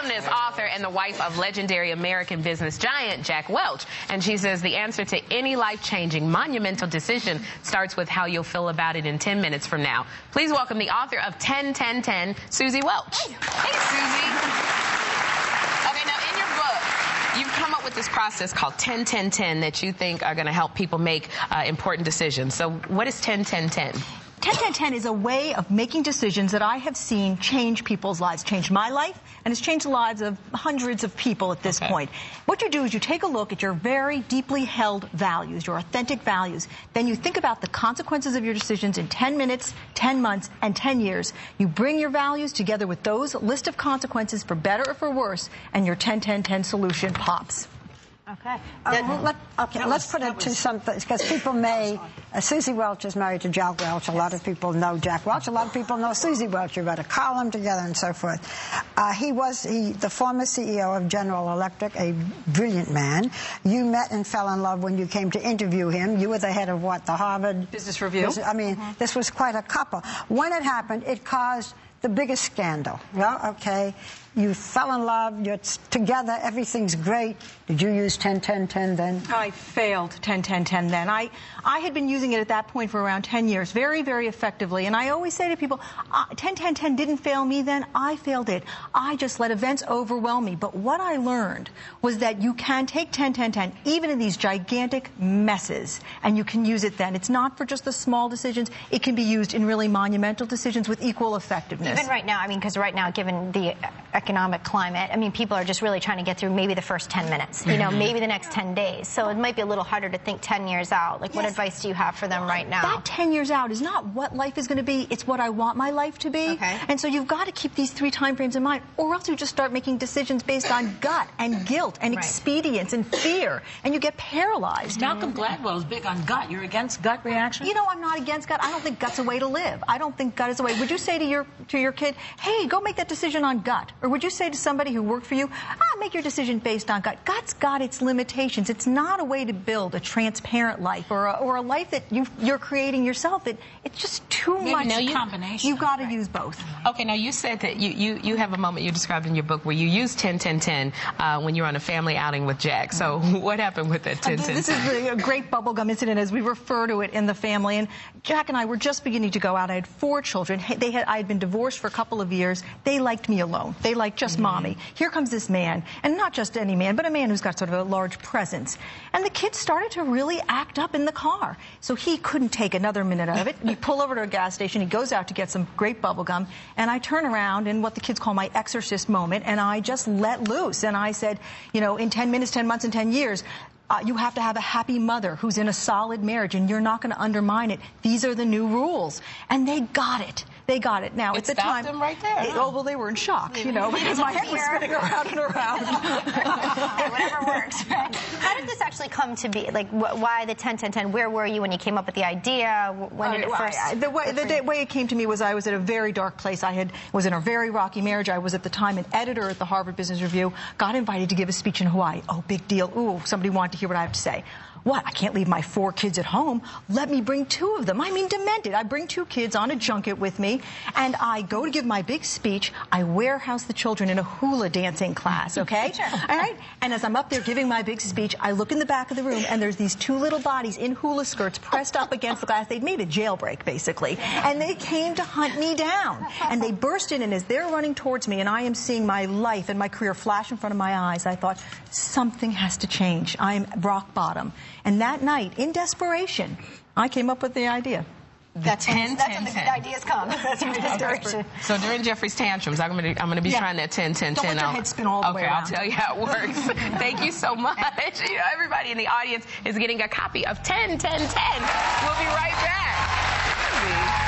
columnist, author, and the wife of legendary American business giant Jack Welch. And she says the answer to any life-changing, monumental decision starts with how you'll feel about it in 10 minutes from now. Please welcome the author of 10-10-10, Susie Welch. Hey, Susie. Okay, now in your book, you've come up with this process called 10-10-10 that you think are going to help people make important decisions. So what is 10-10-10? 10-10-10 is a way of making decisions that I have seen change people's lives, change my life, and it's changed the lives of hundreds of people at this point. What you do is you take a look at your very deeply held values, your authentic values. Then you think about the consequences of your decisions in 10 minutes, 10 months, and 10 years. You bring your values together with those list of consequences for better or for worse, and your 10-10-10 solution pops. Okay. Let's put it to something, because people may... Susie Welch is married to Jack Welch. A lot of people know Jack Welch. A lot of people know Susie Welch. You read a column together and so forth. He was the former CEO of General Electric, a brilliant man. You met and fell in love when you came to interview him. You were the head of what? The Harvard Business Review. I mean, this was quite a couple. When it happened, it caused the biggest scandal. Well, okay. You fell in love, you're together, everything's great. Did you use 10-10-10 then? I failed 10-10-10 then. I had been using it at that point for around 10 years, very, very effectively. And I always say to people, 10-10-10 didn't fail me then, I failed it. I just let events overwhelm me. But what I learned was that you can take 10-10-10, even in these gigantic messes, and you can use it then. It's not for just the small decisions. It can be used in really monumental decisions with equal effectiveness. Even right now, I mean, because right now, given the economic climate, I mean, people are just really trying to get through maybe the first 10 minutes, you know, maybe the next 10 days. So it might be a little harder to think 10 years out. Like, what advice do you have for them right now? That 10 years out is not what life is going to be, it's what I want my life to be. Okay. And so you've got to keep these 3 time frames in mind, or else you just start making decisions based on gut and guilt and expedience and fear, and you get paralyzed. Malcolm Gladwell is big on gut. You're against gut reaction? You know, I'm not against gut. I don't think gut's a way to live. I don't think gut is a way. Would you say to your kid, hey, go make that decision on gut? Or would you say to somebody who worked for you, make your decision based on gut? Gut's got its limitations. It's not a way to build a transparent life or a life that you're creating yourself. It's just too much. Combination. You've got to use both. Okay, now you said that you have a moment you described in your book where you used 10-10-10 when you were on a family outing with Jack. So what happened with that 10-10-10? This is a great bubblegum incident, as we refer to it in the family. And Jack and I were just beginning to go out. I had 4 children. I had been divorced for a couple of years. They liked me alone. They liked just mommy. Here comes this man, and not just any man, but a man who's got sort of a large presence. And the kids started to really act up in the car. So he couldn't take another minute of it. We pull over to a gas station. He goes out to get some great bubblegum. And I turn around in what the kids call my exorcist moment, and I just let loose. And I said, you know, in 10 minutes, 10 months, and 10 years, you have to have a happy mother who's in a solid marriage, and you're not going to undermine it. These are the new rules. And they got it. They got it. Now, at the time... them right there. Oh, well, they were in shock, you know, because my head was spinning around and around. Whatever works, right? How did this actually come to be? Like, why the 10-10-10? Where were you when you came up with the idea? When did it first... The way it came to me was I was at a very dark place. I was in a very rocky marriage. I was at the time an editor at the Harvard Business Review. Got invited to give a speech in Hawaii. Oh, big deal. Ooh, somebody wanted to hear what I have to say. What? I can't leave my 4 kids at home. Let me bring 2 of them. I mean, demented. I bring 2 kids on a junket with me, and I go to give my big speech. I warehouse the children in a hula dancing class, okay? Sure. All right? And as I'm up there giving my big speech, I look in the back of the room, and there's these 2 little bodies in hula skirts pressed up against the glass. They'd made a jailbreak, basically. And they came to hunt me down. And they burst in, and as they're running towards me, and I am seeing my life and my career flash in front of my eyes, I thought, something has to change. I'm rock bottom. And that night, in desperation, I came up with the idea. That's when the good ideas come. That's when desperation. So during Jeffrey's tantrums, I'm going to be trying that 10-10-10. Don't let your head spin all the way around. Okay, I'll tell you how it works. Thank you so much. You know, everybody in the audience is getting a copy of 10-10-10. We'll be right back.